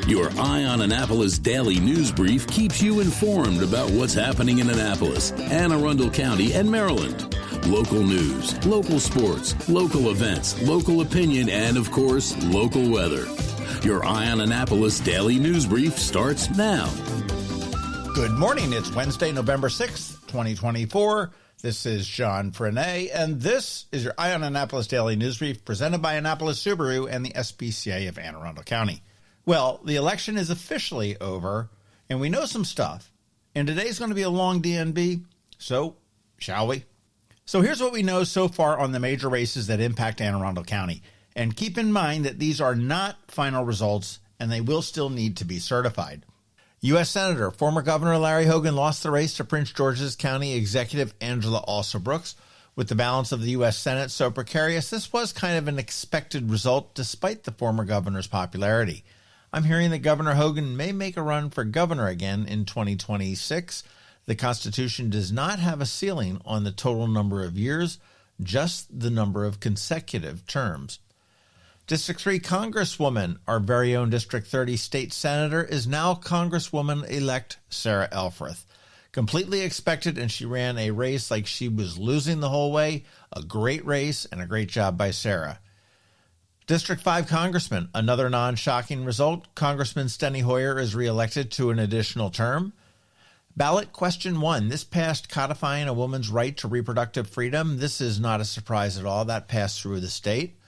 Your Eye on Annapolis daily news brief keeps you informed about what's happening in Annapolis, Anne Arundel County, and Maryland. Local news, local sports, local events, local opinion, and, of course, local weather. Your Eye on Annapolis daily news brief starts now. Good morning. It's Wednesday, November 6th, 2024. This is John Ford Coley, and this is your Eye on Annapolis daily news brief presented by Annapolis Subaru and the SPCA of Anne Arundel County. Well, the election is officially over, and we know some stuff. And today's going to be a long DNB, so shall we? So here's what we know so far on the major races that impact Anne Arundel County. And keep in mind that these are not final results, and they will still need to be certified. U.S. Senator, former Governor Larry Hogan lost the race to Prince George's County Executive Angela Alsobrooks. With the balance of the U.S. Senate so precarious, this was kind of an expected result despite the former governor's popularity. I'm hearing that Governor Hogan may make a run for governor again in 2026. The Constitution does not have a ceiling on the total number of years, just the number of consecutive terms. District 3 Congresswoman, our very own District 30 state senator, is now Congresswoman-elect Sarah Elfreth. Completely expected, and she ran a race like she was losing the whole way. A great race and a great job by Sarah. District 5 Congressman, another non-shocking result. Congressman Steny Hoyer is reelected to an additional term. Ballot question 1. This passed codifying a woman's right to reproductive freedom. This is not a surprise at all. That passed through the state.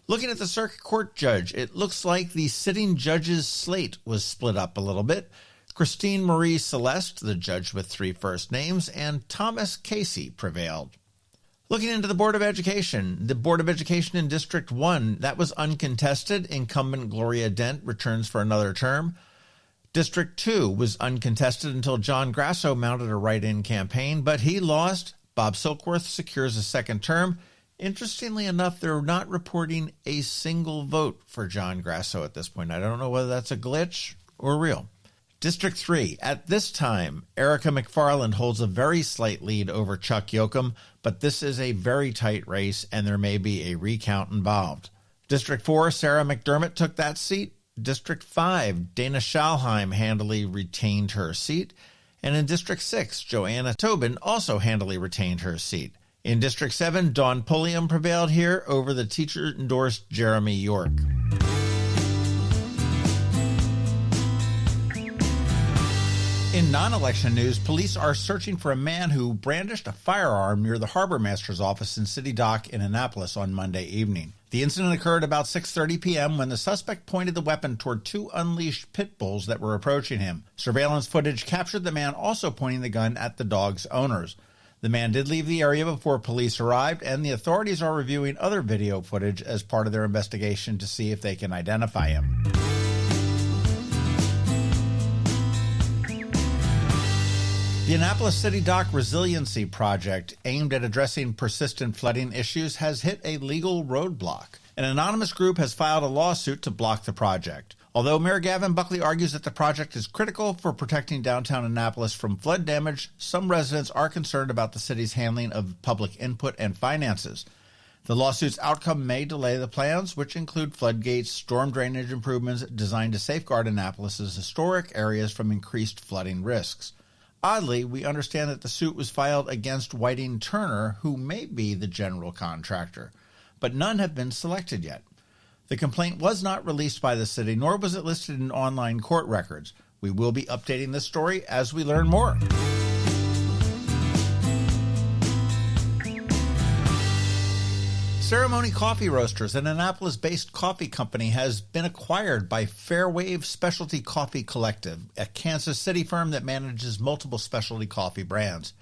Looking at the circuit court judge, it looks like the sitting judge's slate was split up a little bit. Christine Marie Celeste, the judge with 3 first names, and Thomas Casey prevailed. Looking into the Board of Education, the Board of Education in District 1, that was uncontested. Incumbent Gloria Dent returns for another term. District 2 was uncontested until John Grasso mounted a write-in campaign, but he lost. Bob Silkworth secures a second term. Interestingly enough, they're not reporting a single vote for John Grasso at this point. I don't know whether that's a glitch or real. District 3, at this time, Erica McFarland holds a very slight lead over Chuck Yoakum, but this is a very tight race, and there may be a recount involved. District 4, Sarah McDermott took that seat. District 5, Dana Schalheim handily retained her seat. And in District 6, Joanna Tobin also handily retained her seat. In District 7, Dawn Pulliam prevailed here over the teacher-endorsed Jeremy York. In non-election news, police are searching for a man who brandished a firearm near the harbor master's office in City Dock in Annapolis on Monday evening. The incident occurred about 6:30 p.m. when the suspect pointed the weapon toward 2 unleashed pit bulls that were approaching him. Surveillance footage captured the man also pointing the gun at the dog's owners. The man did leave the area before police arrived, and the authorities are reviewing other video footage as part of their investigation to see if they can identify him. The Annapolis City Dock Resiliency Project, aimed at addressing persistent flooding issues, has hit a legal roadblock. An anonymous group has filed a lawsuit to block the project. Although Mayor Gavin Buckley argues that the project is critical for protecting downtown Annapolis from flood damage, some residents are concerned about the city's handling of public input and finances. The lawsuit's outcome may delay the plans, which include floodgates, storm drainage improvements designed to safeguard Annapolis's historic areas from increased flooding risks. Oddly, we understand that the suit was filed against Whiting Turner, who may be the general contractor, but none have been selected yet. The complaint was not released by the city, nor was it listed in online court records. We will be updating this story as we learn more. Ceremony Coffee Roasters, an Annapolis-based coffee company, has been acquired by Fairwave Specialty Coffee Collective, a Kansas City firm that manages multiple specialty coffee brands.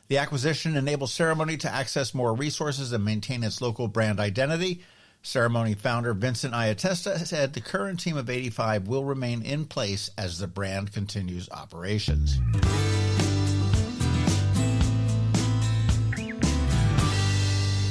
The acquisition enables Ceremony to access more resources and maintain its local brand identity. Ceremony founder Vincent Iatesta said the current team of 85 will remain in place as the brand continues operations.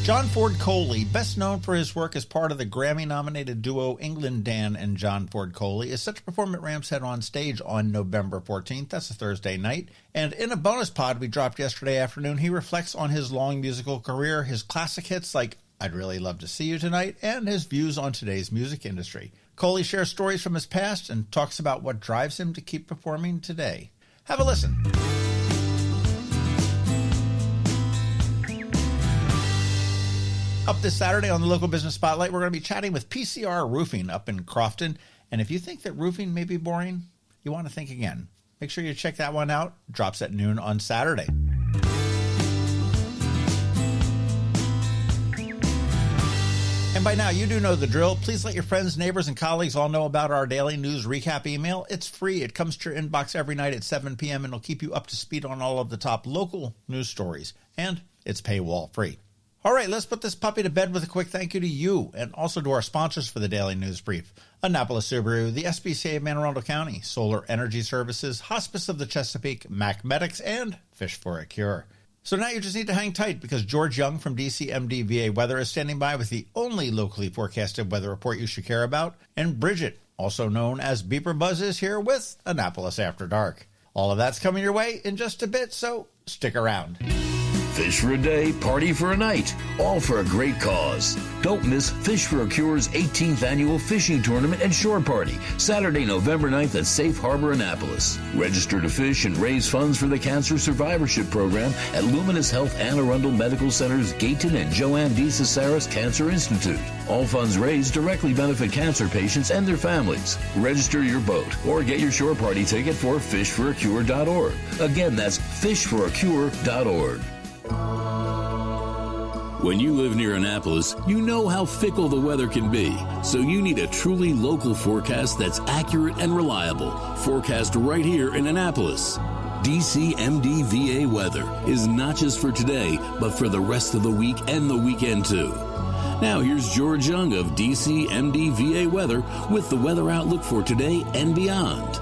John Ford Coley, best known for his work as part of the Grammy-nominated duo England Dan and John Ford Coley, is set to perform at Rams Head on stage on November 14th. That's a Thursday night. And in a bonus pod we dropped yesterday afternoon, he reflects on his long musical career, his classic hits like I'd really love to see you tonight, and his views on today's music industry. Coley shares stories from his past and talks about what drives him to keep performing today. Have a listen. Up this Saturday on the Local Business Spotlight, we're going to be chatting with PCR Roofing up in Crofton. And if you think that roofing may be boring, you want to think again. Make sure you check that one out. Drops at noon on Saturday. And by now, you do know the drill. Please let your friends, neighbors, and colleagues all know about our daily news recap email. It's free. It comes to your inbox every night at 7 p.m. and it'll keep you up to speed on all of the top local news stories. And it's paywall free. All right, let's put this puppy to bed with a quick thank you to you and also to our sponsors for the Daily News Brief. Annapolis Subaru, the SPCA of Anne Arundel County, Solar Energy Services, Hospice of the Chesapeake, Mac Medics, and Fish for a Cure. So now you just need to hang tight because George Young from DCMD VA Weather is standing by with the only locally forecasted weather report you should care about. And Bridget, also known as BeeprBuzz, is here with Annapolis After Dark. All of that's coming your way in just a bit, so stick around. Fish for a day, party for a night, all for a great cause. Don't miss Fish for a Cure's 18th annual fishing tournament and shore party, Saturday, November 9th at Safe Harbor, Annapolis. Register to fish and raise funds for the Cancer Survivorship Program at Luminous Health Anne Arundel Medical Center's Gayton and Joanne D. Cesaris Cancer Institute. All funds raised directly benefit cancer patients and their families. Register your boat or get your shore party ticket for fishforacure.org. Again, that's fishforacure.org. When you live near Annapolis, you know how fickle the weather can be. So you need a truly local forecast that's accurate and reliable. Forecast right here in Annapolis. DCMD VA Weather is not just for today, but for the rest of the week and the weekend too. Now here's George Young of DCMD VA Weather with the weather outlook for today and beyond.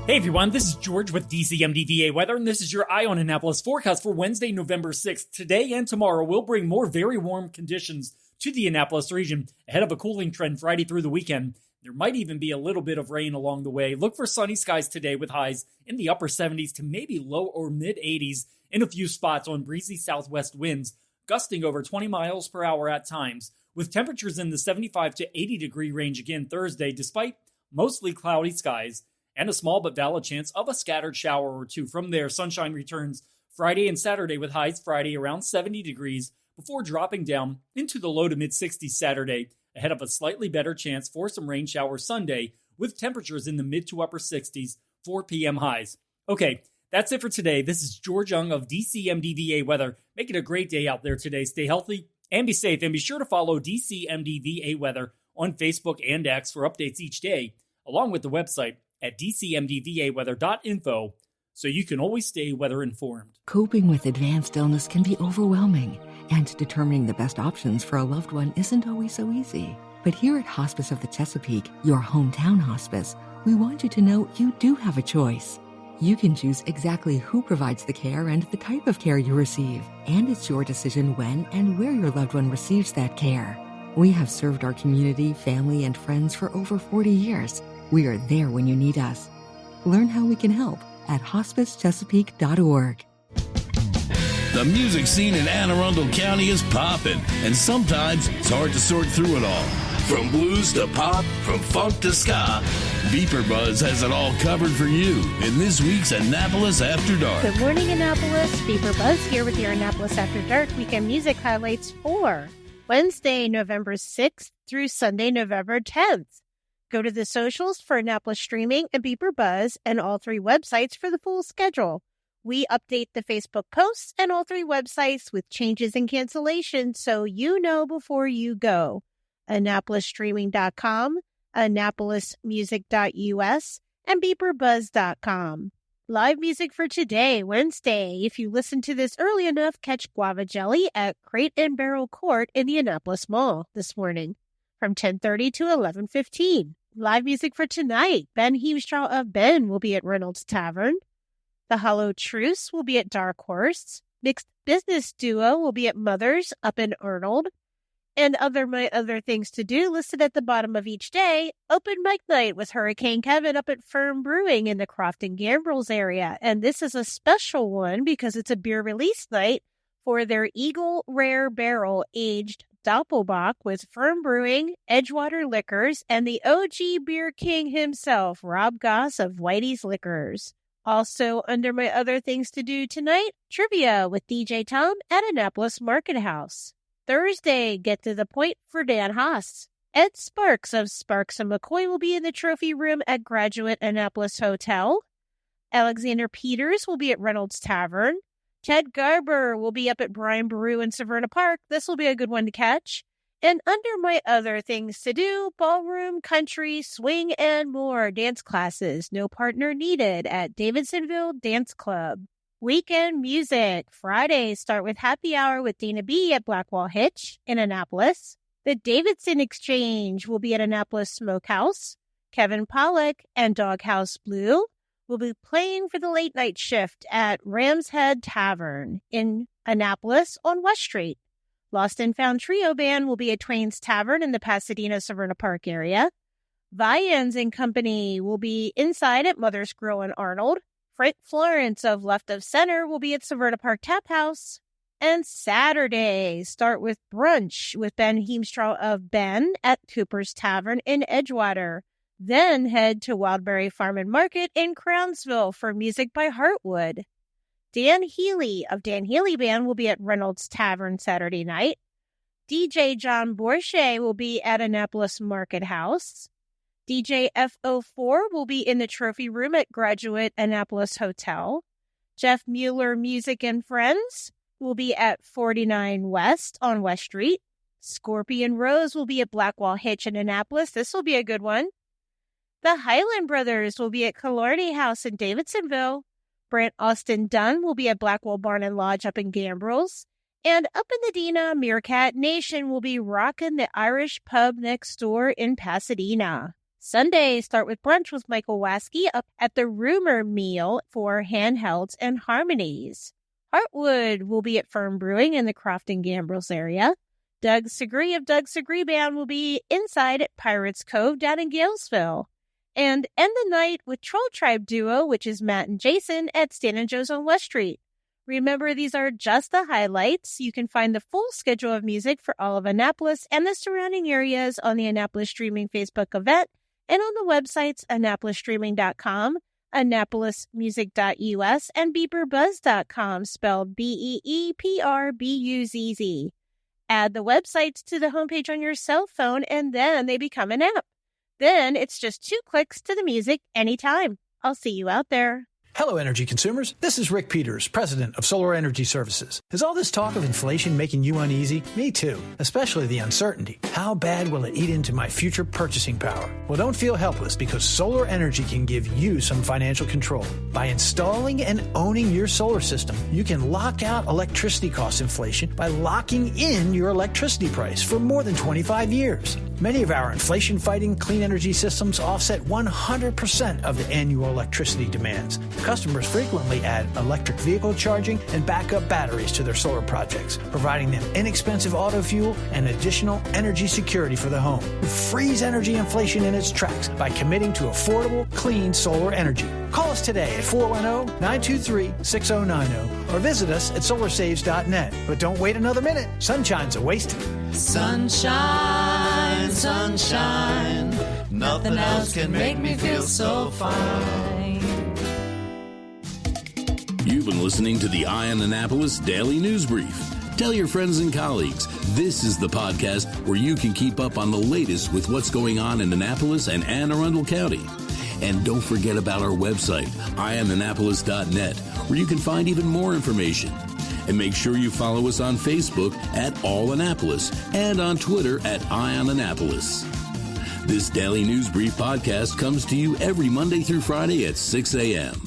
Hey everyone, this is George with DCMD VA Weather, and this is your Eye on Annapolis forecast for Wednesday, November 6th. Today and tomorrow will bring more very warm conditions to the Annapolis region ahead of a cooling trend Friday through the weekend. There might even be a little bit of rain along the way. Look for sunny skies today with highs in the upper 70s to maybe low or mid 80s in a few spots on breezy southwest winds, gusting over 20 miles per hour at times, with temperatures in the 75 to 80 degree range again Thursday, despite mostly cloudy skies and a small but valid chance of a scattered shower or two. From there, sunshine returns Friday and Saturday with highs Friday around 70 degrees before dropping down into the low to mid 60s Saturday, ahead of a slightly better chance for some rain showers Sunday with temperatures in the mid to upper 60s, 4 p.m. highs. Okay, that's it for today. This is George Young of DCMD VA Weather. Make it a great day out there today. Stay healthy and be safe, and be sure to follow DCMD VA Weather on Facebook and X for updates each day, along with the website at dcmdvaweather.info, so you can always stay weather informed. Coping with advanced illness can be overwhelming, and determining the best options for a loved one isn't always so easy. But here at Hospice of the Chesapeake, your hometown hospice, we want you to know you do have a choice. You can choose exactly who provides the care and the type of care you receive, and it's your decision when and where your loved one receives that care. We have served our community, family, and friends for over 40 years. We are there when you need us. Learn how we can help at hospicechesapeake.org. The music scene in Anne Arundel County is popping, and sometimes it's hard to sort through it all. From blues to pop, from funk to ska, BeeprBuzz has it all covered for you in this week's Annapolis After Dark. Good morning, Annapolis. BeeprBuzz here with your Annapolis After Dark weekend music highlights for Wednesday, November 6th through Sunday, November 10th. Go to the socials for Annapolis Streaming and BeeprBuzz and all three websites for the full schedule. We update the Facebook posts and all three websites with changes and cancellations so you know before you go. AnnapolisStreaming.com, AnnapolisMusic.us, and BeeprBuzz.com. Live music for today, Wednesday. If you listen to this early enough, catch Guava Jelly at Crate and Barrel Court in the Annapolis Mall this morning from 10:30 to 11:15. Live music for tonight. Ben Hugstraw of Ben will be at Reynolds Tavern. The Hollow Truce will be at Dark Horse. Mixed Business Duo will be at Mother's up in Arnold. And my other things to do listed at the bottom of each day. Open mic night with Hurricane Kevin up at Firm Brewing in the Crofton Gambrels area. And this is a special one because it's a beer release night for their Eagle Rare Barrel Aged Doppelbock with Firm Brewing, Edgewater Liquors, and the OG Beer King himself, Rob Goss of Whitey's Liquors. Also, under my other things to do tonight, trivia with DJ Tom at Annapolis Market House. Thursday, get to the point for Dan Haas. Ed Sparks of Sparks & McCoy will be in the trophy room at Graduate Annapolis Hotel. Alexander Peters will be at Reynolds Tavern. Ted Garber will be up at Brian Baru in Severna Park. This will be a good one to catch. And under my other things to do, ballroom, country, swing, and more dance classes. No partner needed at Davidsonville Dance Club. Weekend music. Fridays start with happy hour with Dana B at Blackwall Hitch in Annapolis. The Davidson Exchange will be at Annapolis Smokehouse. Kevin Pollack and Doghouse Blue will be playing for the late night shift at Ram's Head Tavern in Annapolis on West Street. Lost and Found Trio Band will be at Twain's Tavern in the Pasadena-Severna Park area. Vians and Company will be inside at Mother's Grill in Arnold. Frank Florence of Left of Center will be at Severna Park Tap House. And Saturday, start with brunch with Ben Heemstra of Ben at Cooper's Tavern in Edgewater. Then head to Wildberry Farm and Market in Crownsville for music by Heartwood. Dan Healy of Dan Healy Band will be at Reynolds Tavern Saturday night. DJ John Borche will be at Annapolis Market House. DJ F04 will be in the trophy room at Graduate Annapolis Hotel. Jeff Mueller Music and Friends will be at 49 West on West Street. Scorpion Rose will be at Blackwall Hitch in Annapolis. This will be a good one. The Highland Brothers will be at Killarney House in Davidsonville. Brant Austin Dunn will be at Blackwell Barn and Lodge up in Gambrills. And up in the Dena, Meerkat Nation will be rocking the Irish pub next door in Pasadena. Sunday, start with brunch with Michael Waskey up at the Rumor Meal for Handhelds and Harmonies. Heartwood will be at Firm Brewing in the Crofton Gambrills area. Doug Segree of Doug Segree Band will be inside at Pirates Cove down in Galesville. And end the night with Troll Tribe Duo, which is Matt and Jason at Stan & Joe's on West Street. Remember, these are just the highlights. You can find the full schedule of music for all of Annapolis and the surrounding areas on the Annapolis Streaming Facebook event and on the websites AnnapolisStreaming.com, AnnapolisMusic.us, and BeeprBuzz.com, spelled BeeprBuzz. Add the websites to the homepage on your cell phone, and then they become an app. Then it's just 2 clicks to the music anytime. I'll see you out there. Hello, energy consumers. This is Rick Peters, president of Solar Energy Services. Is all this talk of inflation making you uneasy? Me too, especially the uncertainty. How bad will it eat into my future purchasing power? Well, don't feel helpless because solar energy can give you some financial control. By installing and owning your solar system, you can lock out electricity cost inflation by locking in your electricity price for more than 25 years. Many of our inflation-fighting clean energy systems offset 100% of the annual electricity demands. Customers frequently add electric vehicle charging and backup batteries to their solar projects, providing them inexpensive auto fuel and additional energy security for the home. Freeze energy inflation in its tracks by committing to affordable, clean solar energy. Call us today at 410-923-6090 or visit us at solarsaves.net. But don't wait another minute. Sunshine's a wasted. Sunshine, sunshine, nothing else can make me feel so fine. You've been listening to the Eye on Annapolis Daily News Brief. Tell your friends and colleagues, this is the podcast where you can keep up on the latest with what's going on in Annapolis and Anne Arundel County. And don't forget about our website, eyeonannapolis.net, where you can find even more information. And make sure you follow us on Facebook at All Annapolis and on Twitter at Eye on Annapolis. This Daily News Brief podcast comes to you every Monday through Friday at 6 a.m.